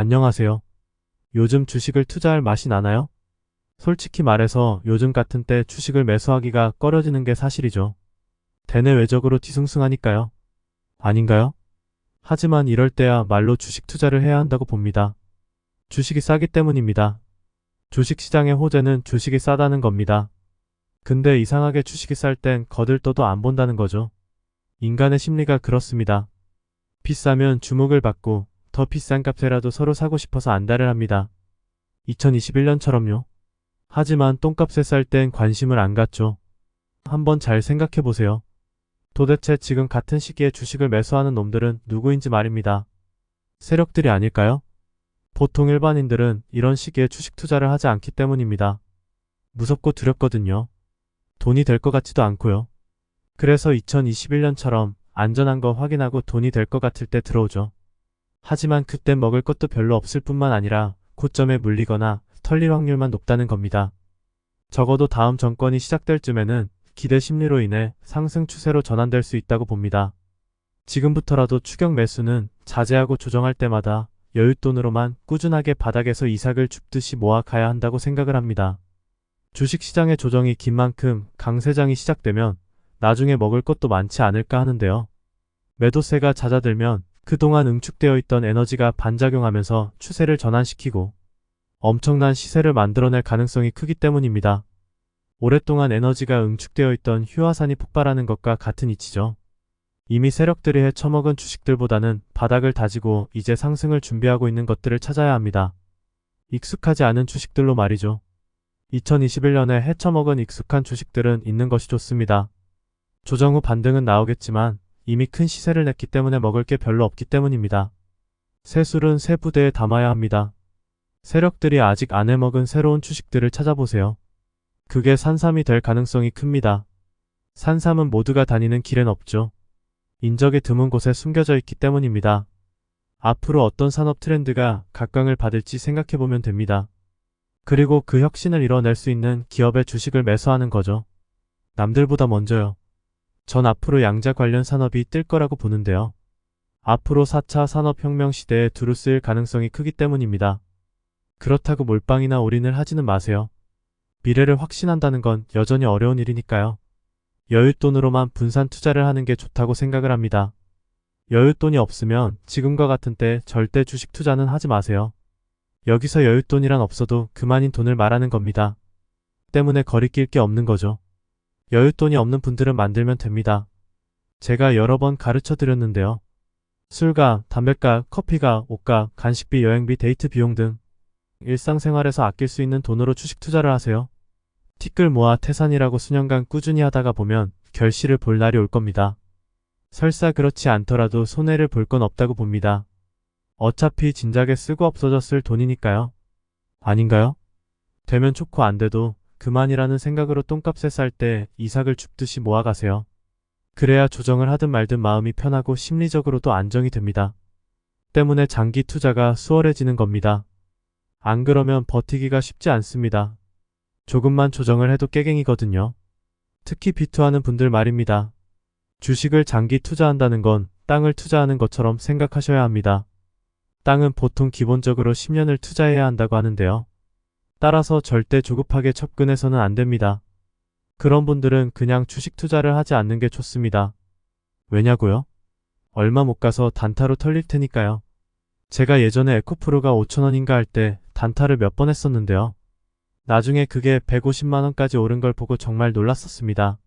안녕하세요. 요즘 주식을 투자할 맛이 나나요? 솔직히 말해서 요즘 같은 때 주식을 매수하기가 꺼려지는 게 사실이죠. 대내외적으로 뒤숭숭하니까요. 아닌가요? 하지만 이럴 때야 말로 주식 투자를 해야 한다고 봅니다. 주식이 싸기 때문입니다. 주식시장의 호재는 주식이 싸다는 겁니다. 근데 이상하게 주식이 쌀 땐 거들떠도 안 본다는 거죠. 인간의 심리가 그렇습니다. 비싸면 주목을 받고 더 비싼 값에라도 서로 사고 싶어서 안달을 합니다. 2021년처럼요. 하지만 똥값에 쌀 땐 관심을 안 갖죠. 한번 잘 생각해 보세요. 도대체 지금 같은 시기에 주식을 매수하는 놈들은 누구인지 말입니다. 세력들이 아닐까요? 보통 일반인들은 이런 시기에 주식 투자를 하지 않기 때문입니다. 무섭고 두렵거든요. 돈이 될 것 같지도 않고요. 그래서 2021년처럼 안전한 거 확인하고 돈이 될 것 같을 때 들어오죠. 하지만 그땐 먹을 것도 별로 없을 뿐만 아니라 고점에 물리거나 털릴 확률만 높다는 겁니다. 적어도 다음 정권이 시작될 쯤에는 기대 심리로 인해 상승 추세로 전환될 수 있다고 봅니다. 지금부터라도 추격 매수는 자제하고 조정할 때마다 여윳돈으로만 꾸준하게 바닥에서 이삭을 줍듯이 모아 가야 한다고 생각을 합니다. 주식시장의 조정이 긴 만큼 강세장이 시작되면 나중에 먹을 것도 많지 않을까 하는데요. 매도세가 잦아들면 그동안 응축되어 있던 에너지가 반작용하면서 추세를 전환시키고 엄청난 시세를 만들어낼 가능성이 크기 때문입니다. 오랫동안 에너지가 응축되어 있던 휴화산이 폭발하는 것과 같은 이치죠. 이미 세력들이 헤쳐먹은 주식들보다는 바닥을 다지고 이제 상승을 준비하고 있는 것들을 찾아야 합니다. 익숙하지 않은 주식들로 말이죠. 2021년에 헤쳐먹은 익숙한 주식들은 있는 것이 좋습니다. 조정 후 반등은 나오겠지만 이미 큰 시세를 냈기 때문에 먹을 게 별로 없기 때문입니다. 새 술은 새 부대에 담아야 합니다. 세력들이 아직 안 해먹은 새로운 주식들을 찾아보세요. 그게 산삼이 될 가능성이 큽니다. 산삼은 모두가 다니는 길엔 없죠. 인적이 드문 곳에 숨겨져 있기 때문입니다. 앞으로 어떤 산업 트렌드가 각광을 받을지 생각해보면 됩니다. 그리고 그 혁신을 이뤄낼 수 있는 기업의 주식을 매수하는 거죠. 남들보다 먼저요. 전 앞으로 양자 관련 산업이 뜰 거라고 보는데요. 앞으로 4차 산업혁명 시대에 두루 쓰일 가능성이 크기 때문입니다. 그렇다고 몰빵이나 올인을 하지는 마세요. 미래를 확신한다는 건 여전히 어려운 일이니까요. 여윳돈으로만 분산 투자를 하는 게 좋다고 생각을 합니다. 여윳돈이 없으면 지금과 같은 때 절대 주식 투자는 하지 마세요. 여기서 여윳돈이란 없어도 그만인 돈을 말하는 겁니다. 때문에 거리낄 게 없는 거죠. 여윳돈이 없는 분들은 만들면 됩니다. 제가 여러 번 가르쳐 드렸는데요. 술가, 담배가, 커피가, 옷가, 간식비, 여행비, 데이트 비용 등 일상생활에서 아낄 수 있는 돈으로 주식 투자를 하세요. 티끌 모아 태산이라고 수년간 꾸준히 하다가 보면 결실을 볼 날이 올 겁니다. 설사 그렇지 않더라도 손해를 볼 건 없다고 봅니다. 어차피 진작에 쓰고 없어졌을 돈이니까요. 아닌가요? 되면 좋고 안 돼도 그만이라는 생각으로 똥값에 쌀 때 이삭을 줍듯이 모아가세요. 그래야 조정을 하든 말든 마음이 편하고 심리적으로도 안정이 됩니다. 때문에 장기 투자가 수월해지는 겁니다. 안 그러면 버티기가 쉽지 않습니다. 조금만 조정을 해도 깨갱이거든요. 특히 비투하는 분들 말입니다. 주식을 장기 투자한다는 건 땅을 투자하는 것처럼 생각하셔야 합니다. 땅은 보통 기본적으로 10년을 투자해야 한다고 하는데요. 따라서 절대 조급하게 접근해서는 안 됩니다. 그런 분들은 그냥 주식 투자를 하지 않는 게 좋습니다. 왜냐고요? 얼마 못 가서 단타로 털릴 테니까요. 제가 예전에 에코프로가 5,000원인가 할 때 단타를 몇 번 했었는데요. 나중에 그게 150만원까지 오른 걸 보고 정말 놀랐었습니다.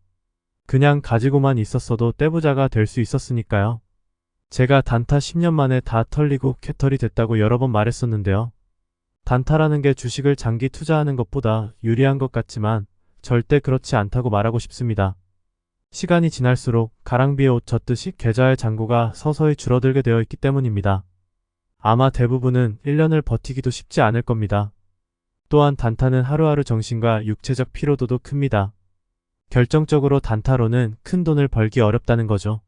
그냥 가지고만 있었어도 떼부자가 될 수 있었으니까요. 제가 단타 10년 만에 다 털리고 쾌털이 됐다고 여러 번 말했었는데요. 단타라는 게 주식을 장기 투자하는 것보다 유리한 것 같지만 절대 그렇지 않다고 말하고 싶습니다. 시간이 지날수록 가랑비에 옷 젖듯이 계좌의 잔고가 서서히 줄어들게 되어 있기 때문입니다. 아마 대부분은 1년을 버티기도 쉽지 않을 겁니다. 또한 단타는 하루하루 정신과 육체적 피로도도 큽니다. 결정적으로 단타로는 큰 돈을 벌기 어렵다는 거죠.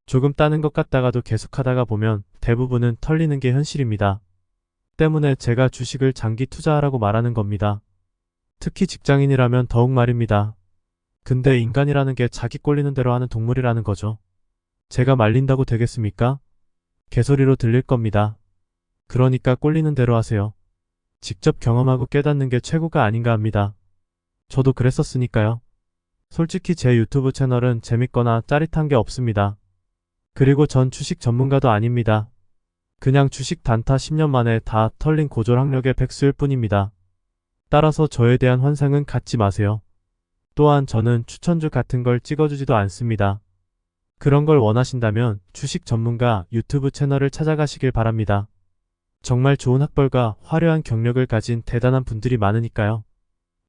조금 따는 것 같다가도 계속하다가 보면 대부분은 털리는 게 현실입니다. 때문에 제가 주식을 장기 투자하라고 말하는 겁니다. 특히 직장인이라면 더욱 말입니다. 근데 인간이라는 게 자기 꼴리는 대로 하는 동물이라는 거죠. 제가 말린다고 되겠습니까? 개소리로 들릴 겁니다. 그러니까 꼴리는 대로 하세요. 직접 경험하고 깨닫는 게 최고가 아닌가 합니다. 저도 그랬었으니까요. 솔직히 제 유튜브 채널은 재밌거나 짜릿한 게 없습니다. 그리고 전 주식 전문가도 아닙니다. 그냥 주식 단타 10년 만에 다 털린 고졸 학력의 백수일 뿐입니다. 따라서 저에 대한 환상은 갖지 마세요. 또한 저는 추천주 같은 걸 찍어주지도 않습니다. 그런 걸 원하신다면 주식 전문가 유튜브 채널을 찾아가시길 바랍니다. 정말 좋은 학벌과 화려한 경력을 가진 대단한 분들이 많으니까요.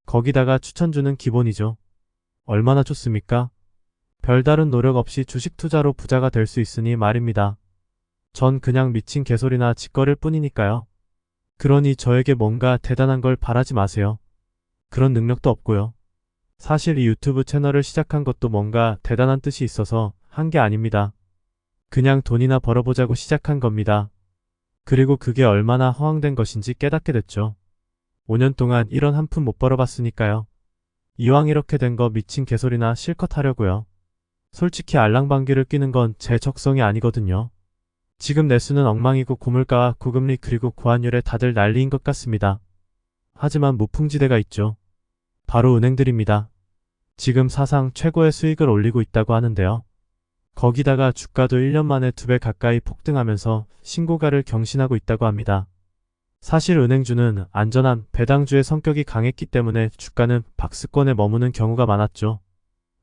거기다가 추천주는 기본이죠. 얼마나 좋습니까? 별다른 노력 없이 주식 투자로 부자가 될 수 있으니 말입니다. 전 그냥 미친 개소리나 짓거릴 뿐이니까요. 그러니 저에게 뭔가 대단한 걸 바라지 마세요. 그런 능력도 없고요. 사실 이 유튜브 채널을 시작한 것도 뭔가 대단한 뜻이 있어서 한 게 아닙니다. 그냥 돈이나 벌어보자고 시작한 겁니다. 그리고 그게 얼마나 허황된 것인지 깨닫게 됐죠. 5년 동안 이런 한 푼 못 벌어봤으니까요. 이왕 이렇게 된 거 미친 개소리나 실컷 하려고요. 솔직히 알랑방귀를 뀌는 건 제 적성이 아니거든요. 지금 내수는 엉망이고 고물가와 고금리 그리고 고환율에 다들 난리인 것 같습니다. 하지만 무풍지대가 있죠. 바로 은행들입니다. 지금 사상 최고의 수익을 올리고 있다고 하는데요. 거기다가 주가도 1년 만에 2배 가까이 폭등하면서 신고가를 경신하고 있다고 합니다. 사실 은행주는 안전한 배당주의 성격이 강했기 때문에 주가는 박스권에 머무는 경우가 많았죠.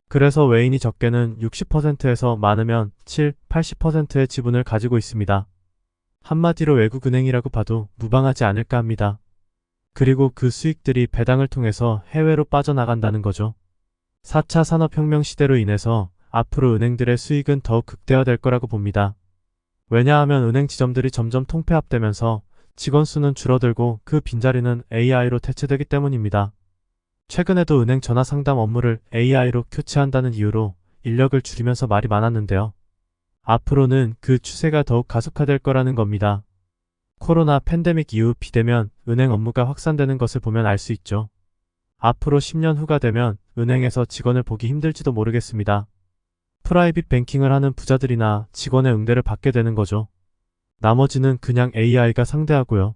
그래서 외인이 적게는 60%에서 많으면 7, 80%의 지분을 가지고 있습니다. 한마디로 외국은행이라고 봐도 무방하지 않을까 합니다. 그리고 그 수익들이 배당을 통해서 해외로 빠져나간다는 거죠. 4차 산업혁명 시대로 인해서 앞으로 은행들의 수익은 더욱 극대화될 거라고 봅니다. 왜냐하면 은행 지점들이 점점 통폐합되면서 직원 수는 줄어들고 그 빈자리는 AI로 대체되기 때문입니다. 최근에도 은행 전화 상담 업무를 AI로 교체한다는 이유로 인력을 줄이면서 말이 많았는데요. 앞으로는 그 추세가 더욱 가속화될 거라는 겁니다. 코로나 팬데믹 이후 비대면 은행 업무가 확산되는 것을 보면 알 수 있죠. 앞으로 10년 후가 되면 은행에서 직원을 보기 힘들지도 모르겠습니다. 프라이빗 뱅킹을 하는 부자들이나 직원의 응대를 받게 되는 거죠. 나머지는 그냥 AI가 상대하고요.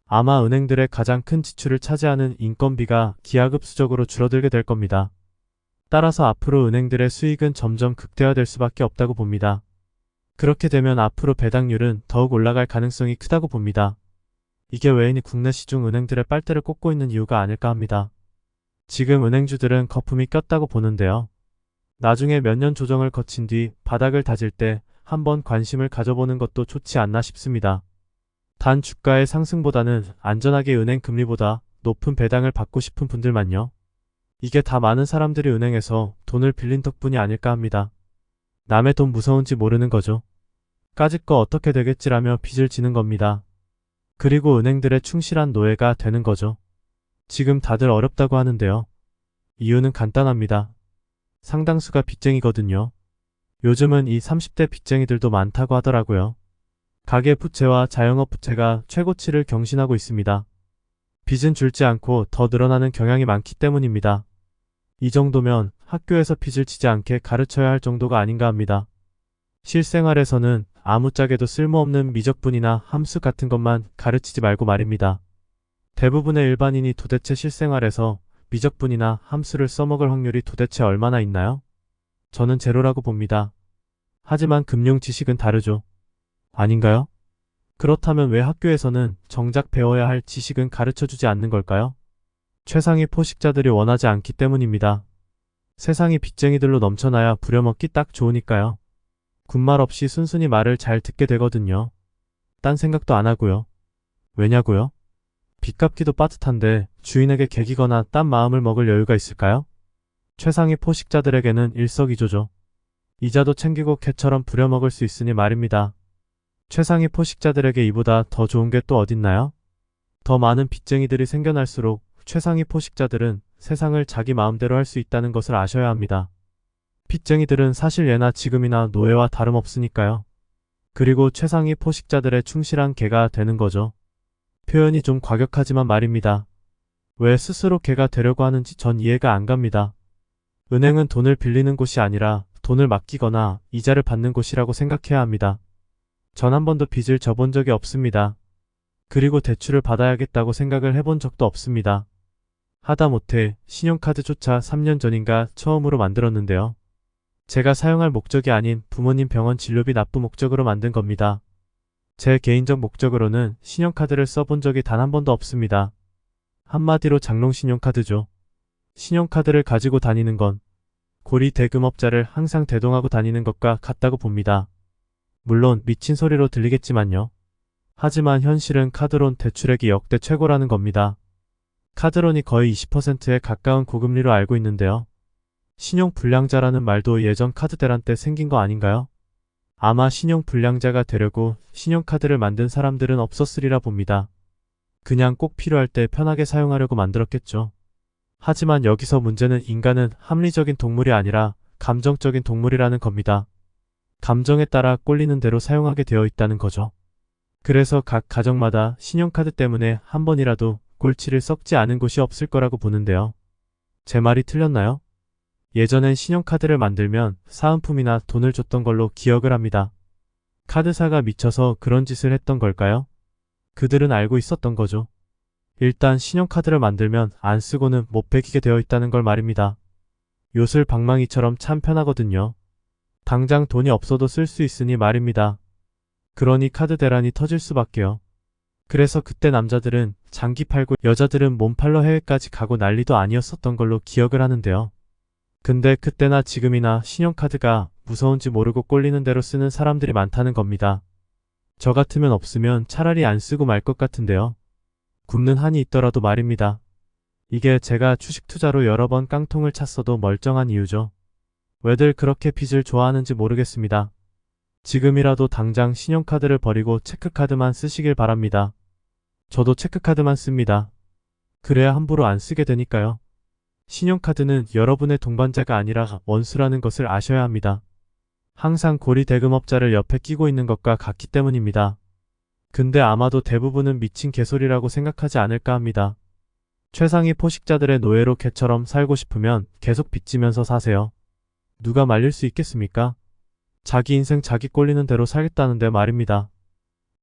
아마 은행들의 가장 큰 지출을 차지하는 인건비가 기하급수적으로 줄어들게 될 겁니다. 따라서 앞으로 은행들의 수익은 점점 극대화될 수밖에 없다고 봅니다. 그렇게 되면 앞으로 배당률은 더욱 올라갈 가능성이 크다고 봅니다. 이게 외인이 국내 시중 은행들의 빨대를 꽂고 있는 이유가 아닐까 합니다. 지금 은행주들은 거품이 꼈다고 보는데요. 나중에 몇 년 조정을 거친 뒤 바닥을 다질 때 한번 관심을 가져보는 것도 좋지 않나 싶습니다. 단 주가의 상승보다는 안전하게 은행 금리보다 높은 배당을 받고 싶은 분들만요. 이게 다 많은 사람들이 은행에서 돈을 빌린 덕분이 아닐까 합니다. 남의 돈 무서운지 모르는 거죠. 까짓 거 어떻게 되겠지라며 빚을 지는 겁니다. 그리고 은행들의 충실한 노예가 되는 거죠. 지금 다들 어렵다고 하는데요. 이유는 간단합니다. 상당수가 빚쟁이거든요. 요즘은 이 30대 빚쟁이들도 많다고 하더라고요. 가계부채와 자영업 부채가 최고치를 경신하고 있습니다. 빚은 줄지 않고 더 늘어나는 경향이 많기 때문입니다. 이 정도면 학교에서 빚을 지지 않게 가르쳐야 할 정도가 아닌가 합니다. 실생활에서는 아무짝에도 쓸모없는 미적분이나 함수 같은 것만 가르치지 말고 말입니다. 대부분의 일반인이 도대체 실생활에서 미적분이나 함수를 써먹을 확률이 도대체 얼마나 있나요? 저는 제로라고 봅니다. 하지만 금융 지식은 다르죠. 아닌가요? 그렇다면 왜 학교에서는 정작 배워야 할 지식은 가르쳐주지 않는 걸까요? 최상위 포식자들이 원하지 않기 때문입니다. 세상이 빚쟁이들로 넘쳐나야 부려먹기 딱 좋으니까요. 군말 없이 순순히 말을 잘 듣게 되거든요. 딴 생각도 안 하고요. 왜냐고요? 빚 갚기도 빠듯한데 주인에게 개기거나 딴 마음을 먹을 여유가 있을까요? 최상위 포식자들에게는 일석이조죠. 이자도 챙기고 개처럼 부려먹을 수 있으니 말입니다. 최상위 포식자들에게 이보다 더 좋은 게 또 어딨나요? 더 많은 빚쟁이들이 생겨날수록 최상위 포식자들은 세상을 자기 마음대로 할 수 있다는 것을 아셔야 합니다. 빚쟁이들은 사실 예나 지금이나 노예와 다름없으니까요. 그리고 최상위 포식자들의 충실한 개가 되는 거죠. 표현이 좀 과격하지만 말입니다. 왜 스스로 개가 되려고 하는지 전 이해가 안 갑니다. 은행은 돈을 빌리는 곳이 아니라 돈을 맡기거나 이자를 받는 곳이라고 생각해야 합니다. 전 한 번도 빚을 져본 적이 없습니다. 그리고 대출을 받아야겠다고 생각을 해본 적도 없습니다. 하다못해 신용카드조차 3년 전인가 처음으로 만들었는데요. 제가 사용할 목적이 아닌 부모님 병원 진료비 납부 목적으로 만든 겁니다. 제 개인적 목적으로는 신용카드를 써본 적이 단 한 번도 없습니다. 한마디로 장롱 신용카드죠. 신용카드를 가지고 다니는 건 고리 대금업자를 항상 대동하고 다니는 것과 같다고 봅니다. 물론 미친 소리로 들리겠지만요. 하지만 현실은 카드론 대출액이 역대 최고라는 겁니다. 카드론이 거의 20%에 가까운 고금리로 알고 있는데요. 신용불량자라는 말도 예전 카드 대란 때 생긴 거 아닌가요? 아마 신용불량자가 되려고 신용카드를 만든 사람들은 없었으리라 봅니다. 그냥 꼭 필요할 때 편하게 사용하려고 만들었겠죠. 하지만 여기서 문제는 인간은 합리적인 동물이 아니라 감정적인 동물이라는 겁니다. 감정에 따라 꼴리는 대로 사용하게 되어 있다는 거죠. 그래서 각 가정마다 신용카드 때문에 한 번이라도 꼴치를 썩지 않은 곳이 없을 거라고 보는데요. 제 말이 틀렸나요? 예전엔 신용카드를 만들면 사은품이나 돈을 줬던 걸로 기억을 합니다. 카드사가 미쳐서 그런 짓을 했던 걸까요? 그들은 알고 있었던 거죠. 일단 신용카드를 만들면 안 쓰고는 못 베기게 되어 있다는 걸 말입니다. 요술 방망이처럼 참 편하거든요. 당장 돈이 없어도 쓸 수 있으니 말입니다. 그러니 카드 대란이 터질 수밖에요. 그래서 그때 남자들은 장기 팔고 여자들은 몸 팔러 해외까지 가고 난리도 아니었었던 걸로 기억을 하는데요. 근데 그때나 지금이나 신용카드가 무서운지 모르고 꼴리는 대로 쓰는 사람들이 많다는 겁니다. 저 같으면 없으면 차라리 안 쓰고 말 것 같은데요. 굶는 한이 있더라도 말입니다. 이게 제가 주식 투자로 여러 번 깡통을 찼어도 멀쩡한 이유죠. 왜들 그렇게 빚을 좋아하는지 모르겠습니다. 지금이라도 당장 신용카드를 버리고 체크카드만 쓰시길 바랍니다. 저도 체크카드만 씁니다. 그래야 함부로 안 쓰게 되니까요. 신용카드는 여러분의 동반자가 아니라 원수라는 것을 아셔야 합니다. 항상 고리 대금업자를 옆에 끼고 있는 것과 같기 때문입니다. 근데 아마도 대부분은 미친 개소리라고 생각하지 않을까 합니다. 최상위 포식자들의 노예로 개처럼 살고 싶으면 계속 빚지면서 사세요. 누가 말릴 수 있겠습니까? 자기 인생 자기 꼴리는 대로 살겠다는데 말입니다.